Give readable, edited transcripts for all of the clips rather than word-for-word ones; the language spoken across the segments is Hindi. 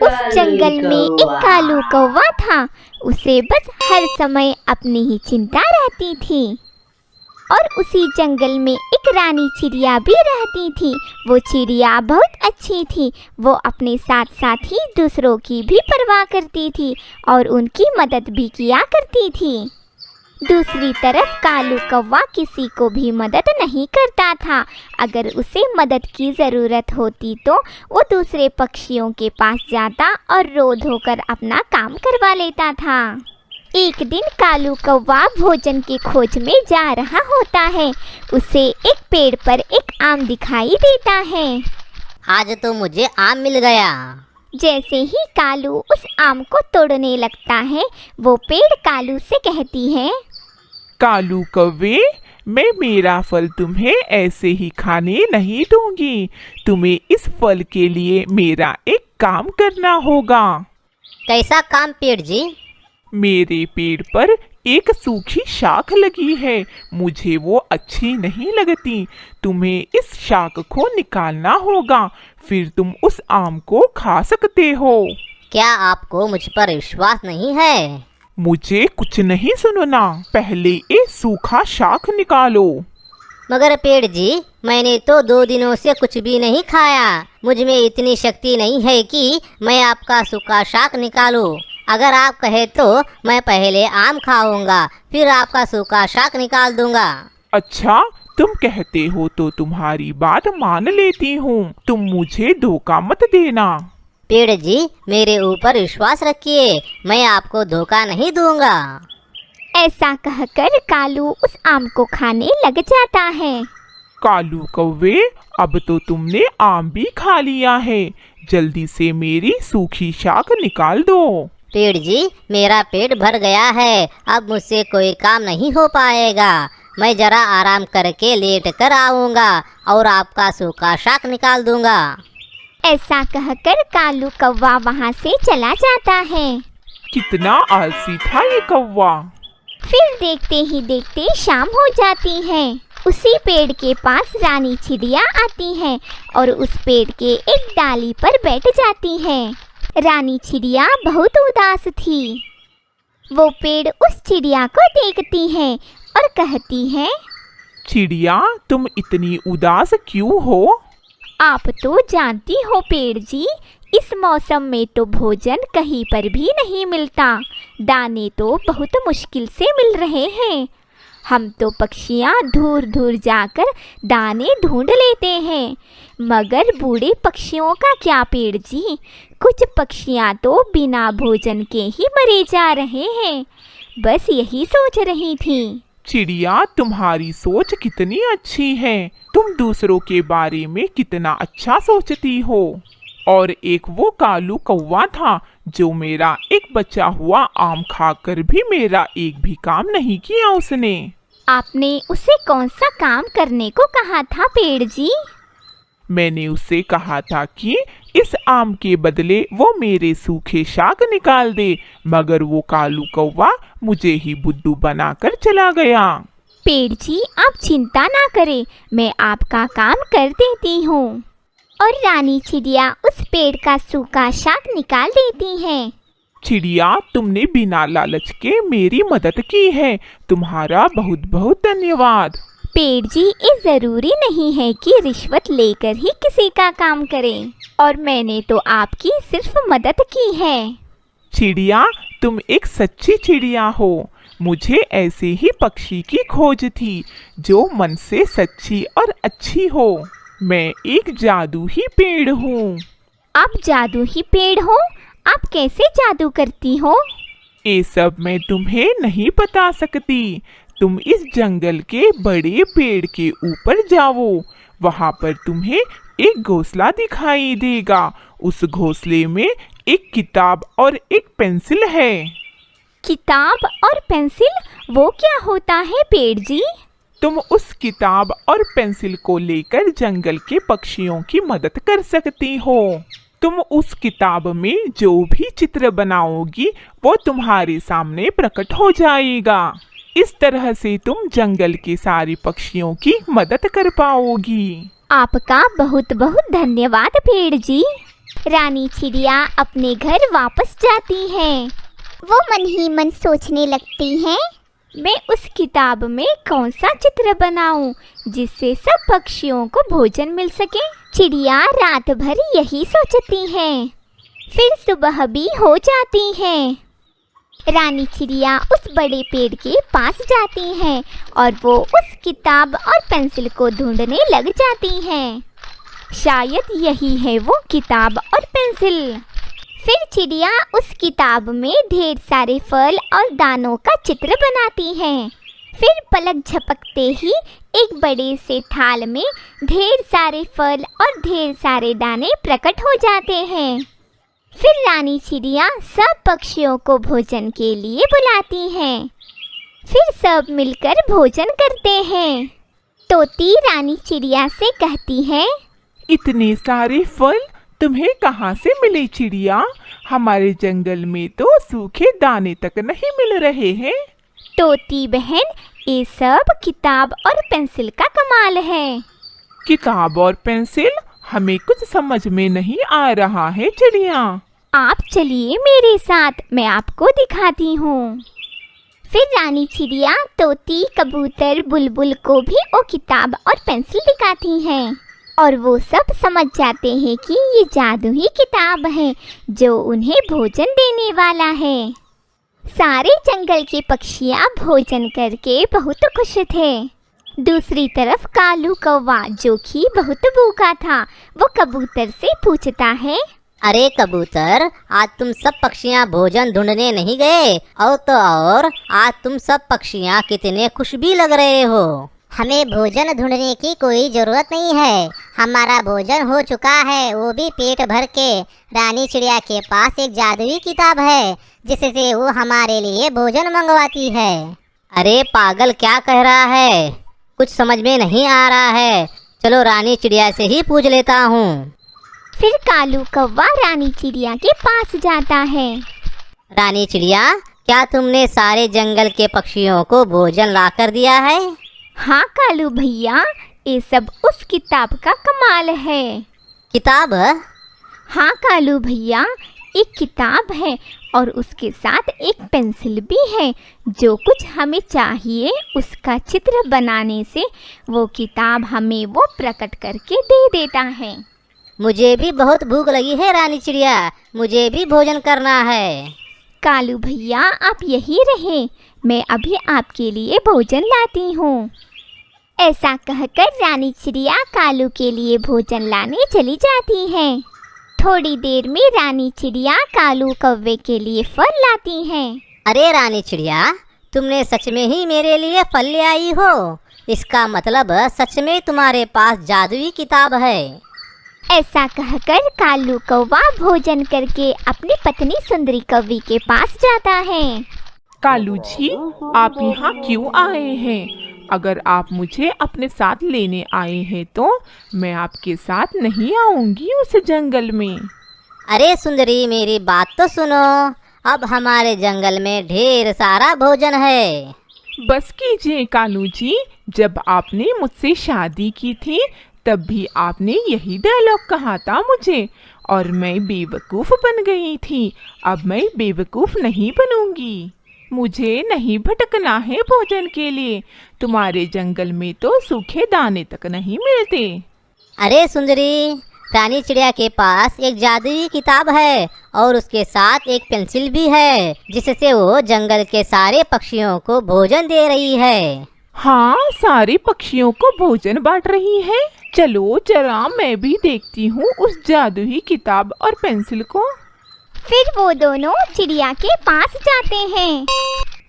उस जंगल में एक कालू कौवा था। उसे बस हर समय अपनी ही चिंता रहती थी। और उसी जंगल में एक रानी चिड़िया भी रहती थी। वो चिड़िया बहुत अच्छी थी। वो अपने साथ साथ ही दूसरों की भी परवाह करती थी और उनकी मदद भी किया करती थी। दूसरी तरफ कालू कौवा किसी को भी मदद नहीं करता था। अगर उसे मदद की ज़रूरत होती तो वो दूसरे पक्षियों के पास जाता और रो धोकर अपना काम करवा लेता था। एक दिन कालू कौवा भोजन की खोज में जा रहा होता है। उसे एक पेड़ पर एक आम दिखाई देता है। आज तो मुझे आम मिल गया। जैसे ही कालू उस आम को तोड़ने लगता है, वो पेड़ कालू से कहती है, कालू कौवे, मैं मेरा फल तुम्हें ऐसे ही खाने नहीं दूंगी। तुम्हें इस फल के लिए मेरा एक काम करना होगा। कैसा काम पेड़ जी? मेरे पेड़ पर एक सूखी शाख लगी है। मुझे वो अच्छी नहीं लगती। तुम्हें इस शाख को निकालना होगा, फिर तुम उस आम को खा सकते हो। क्या आपको मुझ पर विश्वास नहीं है? मुझे कुछ नहीं सुनना, पहले ये सूखा शाख निकालो। मगर पेड़ जी, मैंने तो 2 दिनों से कुछ भी नहीं खाया। मुझ में इतनी शक्ति नहीं है कि मैं आपका सूखा शाख निकालूं। अगर आप कहे तो मैं पहले आम खाऊंगा, फिर आपका सूखा शाख निकाल दूंगा। अच्छा, तुम कहते हो तो तुम्हारी बात मान लेती हूँ। तुम मुझे धोखा मत देना। पेड़ जी, मेरे ऊपर विश्वास रखिए, मैं आपको धोखा नहीं दूंगा। ऐसा कहकर कालू उस आम को खाने लग जाता है। कालू कौवे, अब तो तुमने आम भी खा लिया है। जल्दी से मेरी सूखी शाख निकाल दो। पेड़ जी, मेरा पेट भर गया है। अब मुझसे कोई काम नहीं हो पाएगा। मैं जरा आराम करके लेट कर आऊँगा और आपका सूखा शाख निकाल दूंगा। ऐसा कहकर कालू कौवा वहाँ से चला जाता है। कितना आलसी था ये कौवा। फिर देखते ही देखते शाम हो जाती है। उसी पेड़ के पास रानी चिड़िया आती है और उस पेड़ के एक डाली पर बैठ जाती है। रानी चिड़िया बहुत उदास थी। वो पेड़ उस चिड़िया को देखती है और कहती है, चिड़िया, तुम इतनी उदास क्यों हो? आप तो जानती हो पेड़ जी, इस मौसम में तो भोजन कहीं पर भी नहीं मिलता। दाने तो बहुत मुश्किल से मिल रहे हैं। हम तो पक्षियाँ दूर दूर जाकर दाने ढूंढ लेते हैं, मगर बूढ़े पक्षियों का क्या पेड़ जी? कुछ पक्षियाँ तो बिना भोजन के ही मरे जा रहे हैं। बस यही सोच रही थी। चिड़िया, तुम्हारी सोच कितनी अच्छी है। तुम दूसरों के बारे में कितना अच्छा सोचती हो। और एक वो कालू कौवा था जो मेरा एक बचा हुआ आम खाकर भी मेरा एक भी काम नहीं किया उसने। आपने उसे कौन सा काम करने को कहा था पेड़ जी? मैंने उससे कहा था कि इस आम के बदले वो मेरे सूखे शाख निकाल दे, मगर वो कालू कौवा मुझे ही बुद्धू बनाकर चला गया। पेड़ जी, आप चिंता ना करें, मैं आपका काम कर देती हूँ। और रानी चिड़िया उस पेड़ का सूखा शाख निकाल देती है। चिड़िया, तुमने बिना लालच के मेरी मदद की है। तुम्हारा बहुत बहुत धन्यवाद। पेड़ जी, ये जरूरी नहीं है कि रिश्वत लेकर ही किसी का काम करें, और मैंने तो आपकी सिर्फ मदद की है। चिड़िया, तुम एक सच्ची चिड़िया हो। मुझे ऐसे ही पक्षी की खोज थी जो मन से सच्ची और अच्छी हो। मैं एक जादू ही पेड़ हूँ। आप जादू ही पेड़ हो? आप कैसे जादू करती हो? ये सब मैं तुम्हें नहीं बता सकती। तुम इस जंगल के बड़े पेड़ के ऊपर जाओ। वहाँ पर तुम्हें एक घोंसला दिखाई देगा। उस घोंसले में एक किताब और एक पेंसिल है। किताब और पेंसिल, वो क्या होता है पेड़ जी? तुम उस किताब और पेंसिल को लेकर जंगल के पक्षियों की मदद कर सकती हो। तुम उस किताब में जो भी चित्र बनाओगी वो तुम्हारे सामने प्रकट हो जाएगा। इस तरह से तुम जंगल के सारे पक्षियों की मदद कर पाओगी। आपका बहुत बहुत धन्यवाद पेड़ जी। रानी चिड़िया अपने घर वापस जाती है। वो मन ही मन सोचने लगती है, मैं उस किताब में कौन सा चित्र बनाऊं जिससे सब पक्षियों को भोजन मिल सके। चिड़िया रात भर यही सोचती है। फिर सुबह भी हो जाती है। रानी चिड़िया उस बड़े पेड़ के पास जाती है और वो उस किताब और पेंसिल को ढूंढने लग जाती है। शायद यही है वो किताब और पेंसिल। फिर चिड़िया उस किताब में ढेर सारे फल और दानों का चित्र बनाती है। फिर पलक झपकते ही एक बड़े से थाल में ढेर सारे फल और ढेर सारे दाने प्रकट हो जाते हैं। फिर रानी चिड़िया सब पक्षियों को भोजन के लिए बुलाती है। फिर सब मिलकर भोजन करते हैं। तोती रानी चिड़िया से कहती है, इतने सारे फल तुम्हें कहाँ से मिले चिड़िया? हमारे जंगल में तो सूखे दाने तक नहीं मिल रहे हैं। तोती बहन, ये सब किताब और पेंसिल का कमाल है। किताब और पेंसिल? हमें कुछ समझ में नहीं आ रहा है चिड़िया। आप चलिए मेरे साथ, मैं आपको दिखाती हूँ। फिर रानी चिड़िया तोती, कबूतर, बुलबुल को भी वो किताब और पेंसिल दिखाती हैं और वो सब समझ जाते हैं कि ये जादुई किताब है जो उन्हें भोजन देने वाला है। सारे जंगल के पक्षियाँ भोजन करके बहुत खुश थे। दूसरी तरफ कालू कौवा, जो कि बहुत भूखा था, वो कबूतर से पूछता है, अरे कबूतर, आज तुम सब पक्षियाँ भोजन ढूंढने नहीं गए? और तो और आज तुम सब पक्षियाँ कितने खुश भी लग रहे हो। हमें भोजन ढूंढने की कोई जरूरत नहीं है, हमारा भोजन हो चुका है, वो भी पेट भर के। रानी चिड़िया के पास एक जादुई किताब है जिससे वो हमारे लिए भोजन मंगवाती है। अरे पागल, क्या कह रहा है? कुछ समझ में नहीं आ रहा है। चलो रानी चिड़िया से ही पूछ लेता हूँ। फिर कालू कौवा रानी चिड़िया के पास जाता है। रानी चिड़िया, क्या तुमने सारे जंगल के पक्षियों को भोजन ला कर दिया है? हाँ कालू भैया, ये सब उस किताब का कमाल है। किताब? हाँ कालू भैया, एक किताब है और उसके साथ एक पेंसिल भी है। जो कुछ हमें चाहिए उसका चित्र बनाने से वो किताब हमें वो प्रकट करके दे देता है। मुझे भी बहुत भूख लगी है रानी चिड़िया, मुझे भी भोजन करना है। कालू भैया, आप यही रहे, मैं अभी आपके लिए भोजन लाती हूँ। ऐसा कहकर रानी चिड़िया कालू के लिए भोजन लाने चली जाती है। थोड़ी देर में रानी चिड़िया कालू कौवे के लिए फल लाती है। अरे रानी चिड़िया, तुमने सच में ही मेरे लिए फल ले आई हो? इसका मतलब सच में तुम्हारे पास जादुई किताब है। ऐसा कहकर कालू कौवा भोजन करके अपनी पत्नी सुंदरी कौवी के पास जाता है। कालू जी, आप यहाँ क्यों आए हैं? अगर आप मुझे अपने साथ लेने आए हैं तो मैं आपके साथ नहीं आऊंगी उस जंगल में। अरे सुंदरी, मेरी बात तो सुनो। अब हमारे जंगल में ढेर सारा भोजन है। बस कीजिए कालू जी, जब आपने मुझसे शादी की थी तब भी आपने यही डायलॉग कहा था मुझे, और मैं बेवकूफ़ बन गई थी। अब मैं बेवकूफ़ नहीं बनूंगी। मुझे नहीं भटकना है भोजन के लिए। तुम्हारे जंगल में तो सूखे दाने तक नहीं मिलते। अरे सुंदरी, रानी चिड़िया के पास एक जादुई किताब है और उसके साथ एक पेंसिल भी है जिससे वो जंगल के सारे पक्षियों को भोजन दे रही है। हाँ, सारे पक्षियों को भोजन बांट रही है। चलो जरा मैं भी देखती हूँ उस जादुई किताब और पेंसिल को। फिर वो दोनों चिड़िया के पास जाते हैं।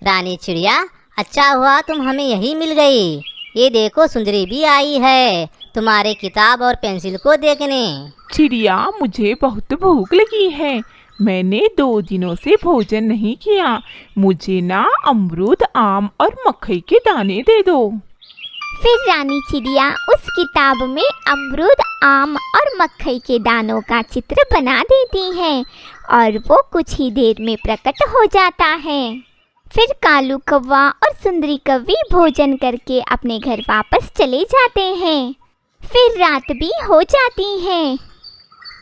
रानी चिड़िया, अच्छा हुआ तुम हमें यही मिल गई। ये देखो, सुंदरी भी आई है तुम्हारे किताब और पेंसिल को देखने। चिड़िया, मुझे बहुत भूख लगी है। मैंने 2 दिनों से भोजन नहीं किया। मुझे ना अमरूद, आम और मकई के दाने दे दो। फिर रानी चिड़िया उस किताब में अमरूद, आम और मकई के दानों का चित्र बना देती है और वो कुछ ही देर में प्रकट हो जाता है। फिर कालू कौवा और सुंदरी कौवी भोजन करके अपने घर वापस चले जाते हैं। फिर रात भी हो जाती है।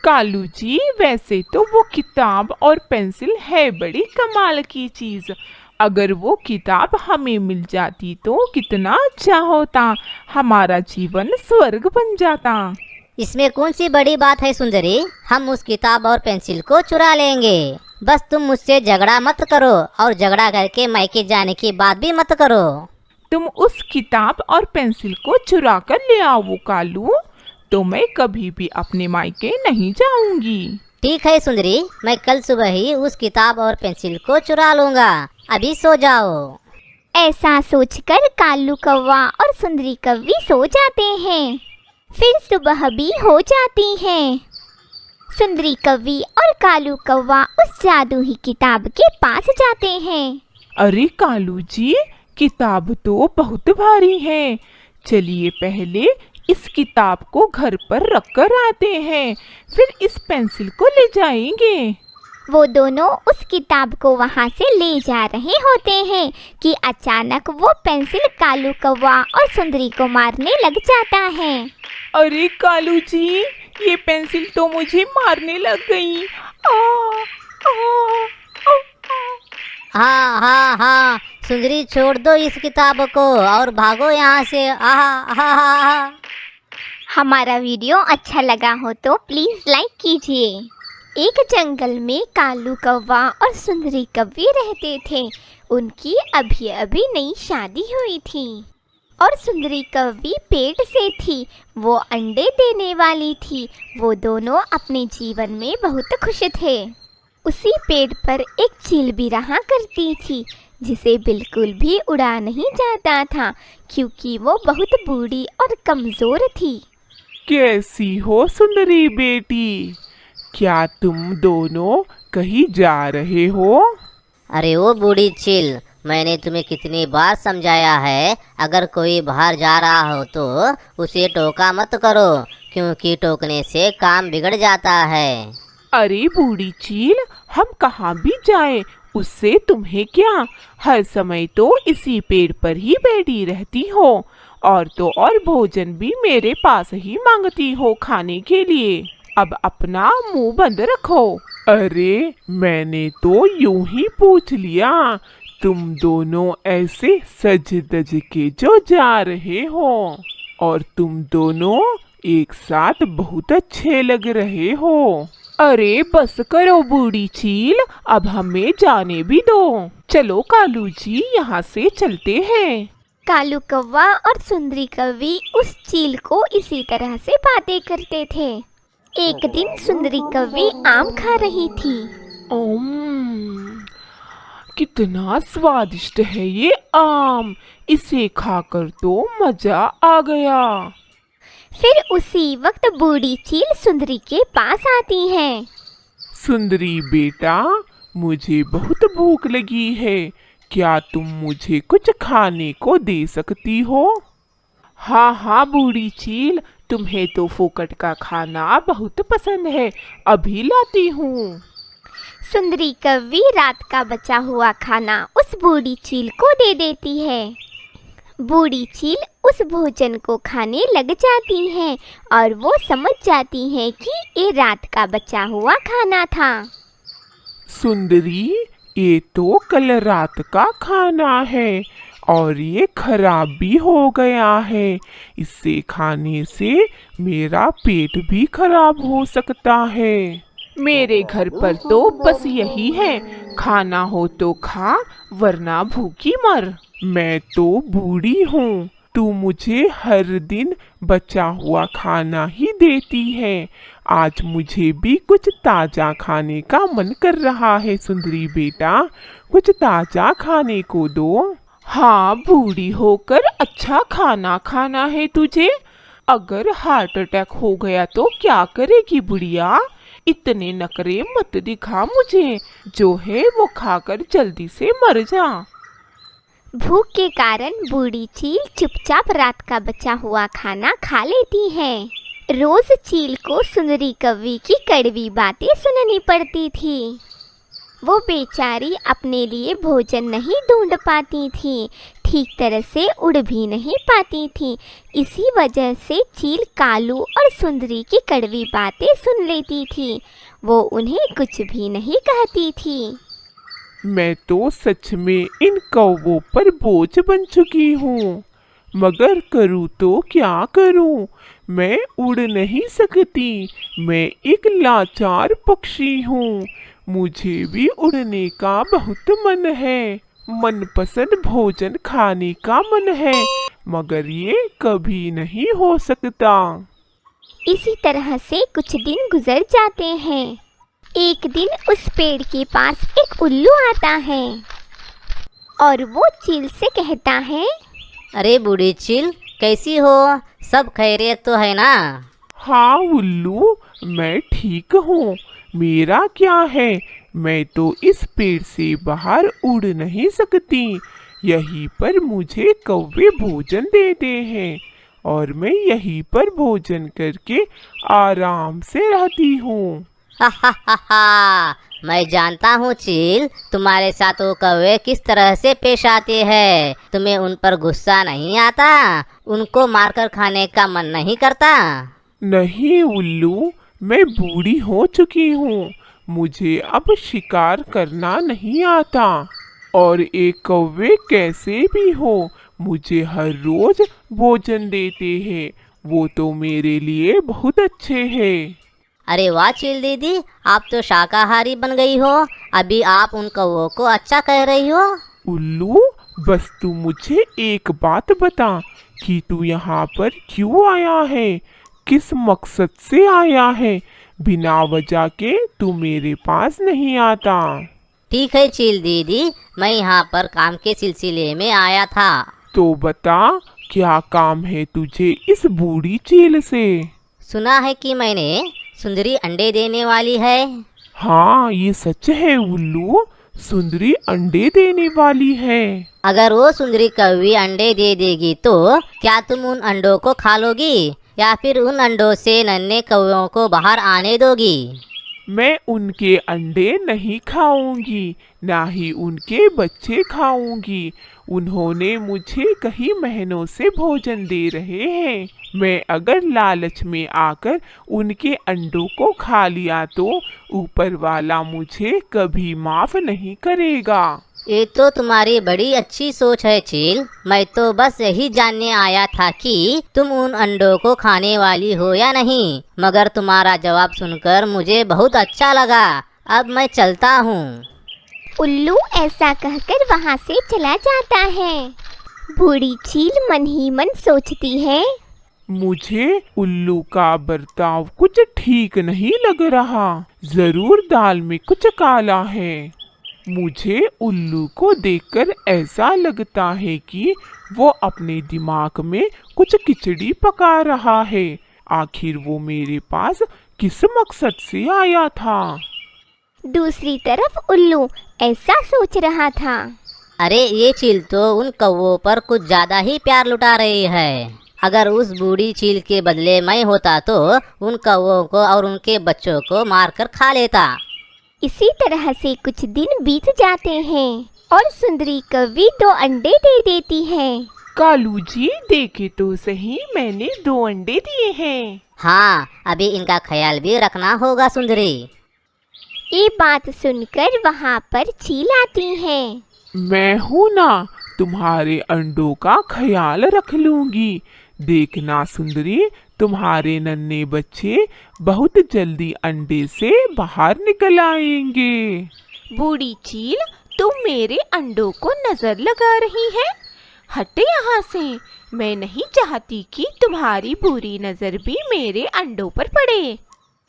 कालू जी, वैसे तो वो किताब और पेंसिल है बड़ी कमाल की चीज। अगर वो किताब हमें मिल जाती तो कितना अच्छा होता, हमारा जीवन स्वर्ग बन जाता। इसमें कौन सी बड़ी बात है सुंदरी, हम उस किताब और पेंसिल को चुरा लेंगे। बस तुम मुझसे झगड़ा मत करो, और झगड़ा करके मायके जाने की बात भी मत करो। तुम उस किताब और पेंसिल को चुरा कर ले आओ कालू, तो मैं कभी भी अपने मायके नहीं जाऊंगी। ठीक है सुंदरी, मैं कल सुबह ही उस किताब और पेंसिल को चुरा लूंगा। अभी सो जाओ। ऐसा सोचकर कालू कौवा और सुंदरी कौवी सो जाते हैं। फिर सुबह भी हो जाती है। सुंदरी कौवी और कालू कौवा उस जादुई किताब के पास जाते हैं। अरे कालू जी, किताब तो बहुत भारी है। चलिए पहले इस किताब को घर पर रख कर आते हैं, फिर इस पेंसिल को ले जाएंगे। वो दोनों उस किताब को वहाँ से ले जा रहे होते हैं कि अचानक वो पेंसिल कालू कौवा और सुंदरी को मारने लग जाता है। अरे कालू जी, ये पेंसिल तो मुझे मारने लग गई। हाँ हाँ हाँ, सुंदरी छोड़ दो इस किताब को और भागो यहाँ से। आहा। हमारा वीडियो अच्छा लगा हो तो प्लीज़ लाइक कीजिए। एक जंगल में कालू कौवा और सुंदरी कौवी रहते थे। उनकी अभी अभी नई शादी हुई थी और सुंदरी कौवी पेट से थी। वो अंडे देने वाली थी। वो दोनों अपने जीवन में बहुत खुश थे। उसी पेड़ पर एक चील भी रहा करती थी, जिसे बिल्कुल भी उड़ा नहीं जाता था क्योंकि वो बहुत बूढ़ी और कमज़ोर थी। कैसी हो सुंदरी बेटी, क्या तुम दोनों कहीं जा रहे हो? अरे ओ बूढ़ी चील, मैंने तुम्हें कितनी बार समझाया है, अगर कोई बाहर जा रहा हो तो उसे टोका मत करो, क्योंकि टोकने से काम बिगड़ जाता है। अरे बूढ़ी चील, हम कहाँ भी जाएं, उससे तुम्हें क्या? हर समय तो इसी पेड़ पर ही बैठी रहती हो, और तो और भोजन भी मेरे पास ही मांगती हो खाने के लिए। अब अपना मुंह बंद रखो। अरे मैंने तो यूं ही पूछ लिया, तुम दोनों ऐसे सज धज के जो जा रहे हो, और तुम दोनों एक साथ बहुत अच्छे लग रहे हो। अरे बस करो बूढ़ी चील, अब हमें जाने भी दो। चलो कालू जी, यहाँ से चलते हैं। कालू कौवा और सुंदरी कौवी उस चील को इसी तरह से बातें करते थे। एक दिन सुंदरी कौवी आम खा रही थी। कितना स्वादिष्ट है ये आम, इसे खाकर तो मजा आ गया। फिर उसी वक्त बूढ़ी चील सुंदरी के पास आती है। सुंदरी बेटा, मुझे बहुत भूख लगी है, क्या तुम मुझे कुछ खाने को दे सकती हो? हाँ हाँ बूढ़ी चील, तुम्हें तो फोकट का खाना बहुत पसंद है, अभी लाती हूँ। सुंदरी कौवी रात का बचा हुआ खाना उस बूढ़ी चील को दे देती है। बूढ़ी चील उस भोजन को खाने लग जाती है और वो समझ जाती है कि ये रात का बचा हुआ खाना था। सुंदरी, ये तो कल रात का खाना है और ये खराब भी हो गया है। इसे खाने से मेरा पेट भी खराब हो सकता है। मेरे घर पर तो बस यही है, खाना हो तो खा वरना भूखी मर। मैं तो बूढ़ी हूँ, तू मुझे हर दिन बचा हुआ खाना ही देती है। आज मुझे भी कुछ ताजा खाने का मन कर रहा है। सुंदरी बेटा, कुछ ताजा खाने को दो। हाँ, बूढ़ी होकर अच्छा खाना खाना है तुझे। अगर हार्ट अटैक हो गया तो क्या करेगी बुढ़िया? इतने नखरे मत दिखा मुझे, जो है वो खाकर जल्दी से मर जा। भूख के कारण बूढ़ी चील चुपचाप रात का बचा हुआ खाना खा लेती है। रोज चील को सुंदरी कौवी की कड़वी बातें सुननी पड़ती थी। वो बेचारी अपने लिए भोजन नहीं ढूंढ पाती थी, ठीक तरह से उड़ भी नहीं पाती थी। इसी वजह से चील कालू और सुंदरी की कड़वी बातें सुन लेती थी। वो उन्हें कुछ भी नहीं कहती थी। मैं तो सच में इन कौवों पर बोझ बन चुकी हूँ, मगर करूँ तो क्या करूँ? मैं उड़ नहीं सकती। मैं एक लाचार पक्षी हूँ। मुझे भी उड़ने का बहुत मन है। मनपसंद भोजन खाने का मन है, मगर ये कभी नहीं हो सकता। इसी तरह से कुछ दिन गुजर जाते हैं। एक दिन उस पेड़ के पास एक उल्लू आता है और वो चील से कहता है, अरे बूढ़ी चील, कैसी हो? सब खैरियत तो है ना? हाँ उल्लू, मैं ठीक हूँ। मेरा क्या है, मैं तो इस पेड़ से बाहर उड़ नहीं सकती। यहीं पर मुझे कौवे भोजन देते हैं और मैं यहीं पर भोजन करके आराम से रहती हूँ। हा हा हा हा, मैं जानता हूँ चील, तुम्हारे साथ वो कौवे किस तरह से पेश आते हैं। तुम्हें उन पर गुस्सा नहीं आता? उनको मारकर खाने का मन नहीं करता? नहीं उल्लू, मैं बूढ़ी हो चुकी हूँ। मुझे अब शिकार करना नहीं आता। और एक कौवे कैसे भी हो, मुझे हर रोज भोजन देते हैं। वो तो मेरे लिए बहुत अच्छे हैं। अरे वाह चील दीदी, आप तो शाकाहारी बन गई हो। अभी आप उन कौवों को अच्छा कह रही हो। उल्लू, बस तू मुझे एक बात बता कि तू यहाँ पर क्यों आया है? किस मकसद से आया है? बिना वजह के तू मेरे पास नहीं आता। ठीक है चील दीदी, मैं यहाँ पर काम के सिलसिले में आया था। तो बता, क्या काम है तुझे इस बूढ़ी चील से? सुना है कि मैंने सुंदरी अंडे देने वाली है। हाँ, ये सच है उल्लू, सुंदरी अंडे देने वाली है। अगर वो सुंदरी कौवी अंडे दे देगी तो क्या तुम उन अंडों को खा लोगी या फिर उन अंडों से नन्हे कौवों को बाहर आने दोगी? मैं उनके अंडे नहीं खाऊंगी, ना ही उनके बच्चे खाऊंगी। उन्होंने मुझे कई महीनों से भोजन दे रहे हैं। मैं अगर लालच में आकर उनके अंडों को खा लिया तो ऊपर वाला मुझे कभी माफ नहीं करेगा। ये तो तुम्हारी बड़ी अच्छी सोच है चील। मैं तो बस यही जानने आया था कि तुम उन अंडों को खाने वाली हो या नहीं, मगर तुम्हारा जवाब सुनकर मुझे बहुत अच्छा लगा। अब मैं चलता हूँ। उल्लू ऐसा कहकर वहाँ से चला जाता है। बूढ़ी चील मन ही मन सोचती है, मुझे उल्लू का बर्ताव कुछ ठीक नहीं लग रहा। जरूर दाल में कुछ काला है। मुझे उल्लू को देखकर ऐसा लगता है कि वो अपने दिमाग में कुछ खिचड़ी पका रहा है। आखिर वो मेरे पास किस मकसद से आया था? दूसरी तरफ उल्लू ऐसा सोच रहा था, अरे ये चील तो उन कौवों पर कुछ ज्यादा ही प्यार लुटा रही है। अगर उस बूढ़ी चील के बदले मैं होता तो उन कौवों को और उनके बच्चों को मारकर खा लेता। इसी तरह से कुछ दिन बीत जाते हैं और सुंदरी कौवी 2 अंडे दे देती है। कालू जी, देखे तो सही, मैंने 2 अंडे दिए हैं। हाँ, अभी इनका ख्याल भी रखना होगा सुंदरी। ये बात सुनकर वहाँ पर चील आती है। मैं हूँ ना, तुम्हारे अंडों का ख्याल रख लूंगी। देखना सुंदरी, तुम्हारे नन्हे बच्चे बहुत जल्दी अंडे से बाहर निकल आएंगे। बूढ़ी चील, तुम मेरे अंडों को नजर लगा रही है। हटे यहाँ से। मैं नहीं चाहती कि तुम्हारी बुरी नजर भी मेरे अंडों पर पड़े।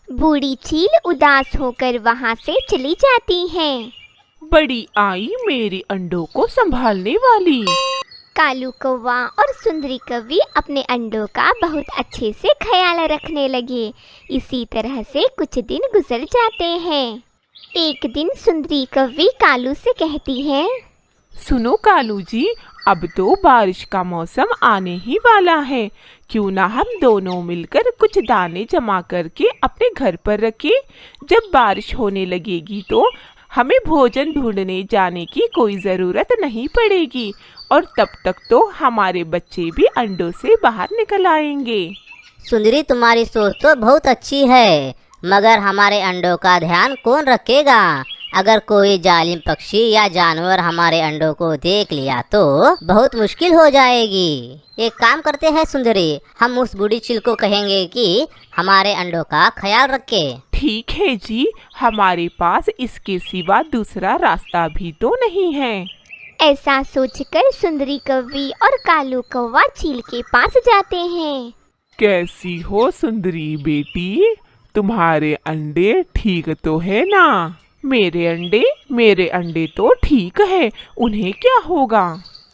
बूढ़ी चील उदास होकर वहाँ से चली जाती है। बड़ी आई मेरे अंडों को संभालने वाली। कालू कौवा और सुंदरी कौवी अपने अंडों का बहुत अच्छे से ख्याल रखने लगे। इसी तरह से कुछ दिन गुजर जाते हैं। एक दिन सुंदरी कौवी कालू से कहती है, सुनो कालू जी, अब तो बारिश का मौसम आने ही वाला है। क्यों ना हम दोनों मिलकर कुछ दाने जमा करके अपने घर पर रखें। जब बारिश होने लगेगी तो हमें भोजन ढूंढने जाने की कोई ज़रूरत नहीं पड़ेगी और तब तक तो हमारे बच्चे भी अंडों से बाहर निकल आएंगे। सुंदरी, तुम्हारी सोच तो बहुत अच्छी है, मगर हमारे अंडों का ध्यान कौन रखेगा? अगर कोई जालिम पक्षी या जानवर हमारे अंडों को देख लिया तो बहुत मुश्किल हो जाएगी। एक काम करते हैं सुंदरी, हम उस बूढ़ी चील को कहेंगे कि हमारे अंडों का ख्याल रखे। ठीक है जी, हमारे पास इसके सिवा दूसरा रास्ता भी तो नहीं है। ऐसा सोचकर सुंदरी कौवी और कालू कौवा चील के पास जाते हैं। कैसी हो सुंदरी बेटी, तुम्हारे अंडे ठीक तो है ना? मेरे अंडे तो ठीक है, उन्हें क्या होगा?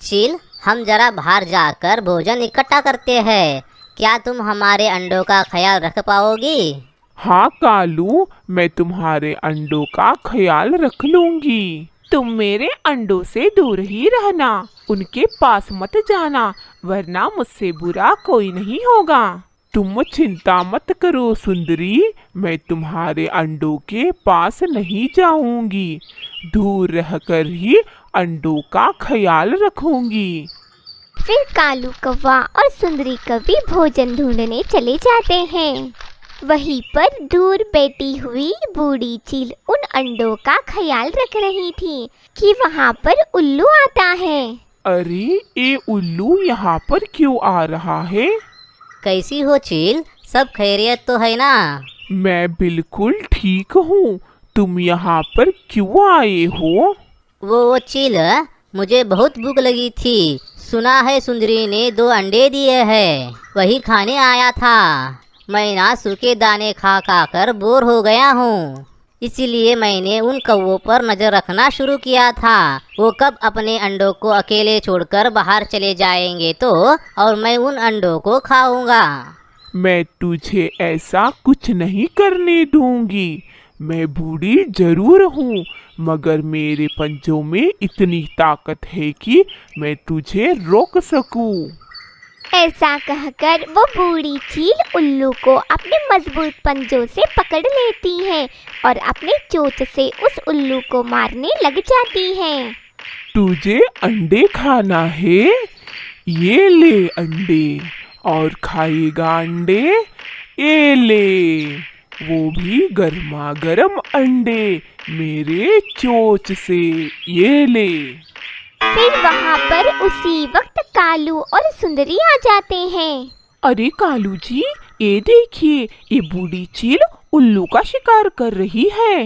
चील, हम जरा बाहर जाकर भोजन इकट्ठा करते हैं, क्या तुम हमारे अंडों का ख्याल रख पाओगी? हाँ कालू, मैं तुम्हारे अंडों का ख्याल रख लूंगी। तुम मेरे अंडों से दूर ही रहना, उनके पास मत जाना, वरना मुझसे बुरा कोई नहीं होगा। तुम चिंता मत करो सुंदरी, मैं तुम्हारे अंडों के पास नहीं जाऊंगी, दूर रहकर ही अंडों का ख्याल रखूंगी। फिर कालू कौवा और सुंदरी कौवी भोजन ढूंढने चले जाते हैं। वहीं पर दूर बैठी हुई बूढ़ी चील उन अंडों का ख्याल रख रही थी कि वहाँ पर उल्लू आता है। अरे, ये उल्लू यहाँ पर क्यों आ रहा है? कैसी हो चील, सब खैरियत तो है ना? मैं बिल्कुल ठीक हूँ, तुम यहाँ पर क्यों आए हो? वो चील, मुझे बहुत भूख लगी थी, सुना है सुंदरी ने 2 अंडे दिए हैं, वही खाने आया था। मैं ना सूखे दाने खा खा कर बोर हो गया हूँ, इसीलिए मैंने उन कौवों पर नजर रखना शुरू किया था। वो कब अपने अंडों को अकेले छोड़कर बाहर चले जाएंगे तो, और मैं उन अंडों को खाऊंगा। मैं तुझे ऐसा कुछ नहीं करने दूंगी। मैं बूढ़ी जरूर हूँ, मगर मेरे पंजों में इतनी ताकत है कि मैं तुझे रोक सकूं। ऐसा कहकर वो बूढ़ी चील उल्लू को अपने मजबूत पंजों से पकड़ लेती है और अपने चोंच से उस उल्लू को मारने लग जाती है। तुझे अंडे खाना है? ये ले अंडे। और खाएगा अंडे? ये ले, वो भी गर्मा गर्म अंडे मेरे चोंच से, ये ले। फिर वहाँ पर उसी वक्त कालू और सुंदरी आ जाते हैं। अरे कालू जी, ये देखिए, ये बूढ़ी चील उल्लू का शिकार कर रही है।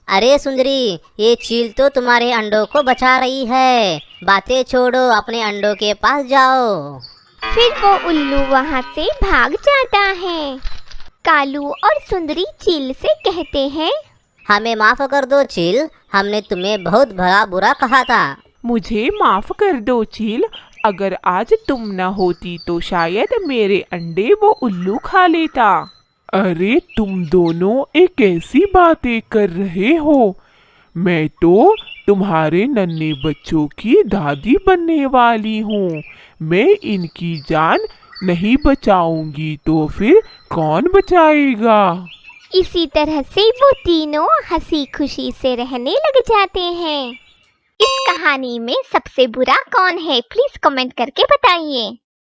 अरे सुंदरी, ये चील तो तुम्हारे अंडों को बचा रही है, बातें छोड़ो, अपने अंडों के पास जाओ। फिर वो उल्लू वहाँ से भाग जाता है। कालू और सुंदरी चील से कहते हैं, हमें माफ कर दो चील, हमने तुम्हें बहुत भला बुरा कहा था। मुझे माफ कर दो चील, अगर आज तुम न होती तो शायद मेरे अंडे वो उल्लू खा लेता। अरे तुम दोनों एक ऐसी बातें कर रहे हो, मैं तो तुम्हारे नन्हे बच्चों की दादी बनने वाली हूँ। मैं इनकी जान नहीं बचाऊंगी तो फिर कौन बचाएगा? इसी तरह से वो तीनों हंसी खुशी से रहने लग जाते हैं। इस कहानी में सबसे बुरा कौन है, प्लीज कमेंट करके बताइए।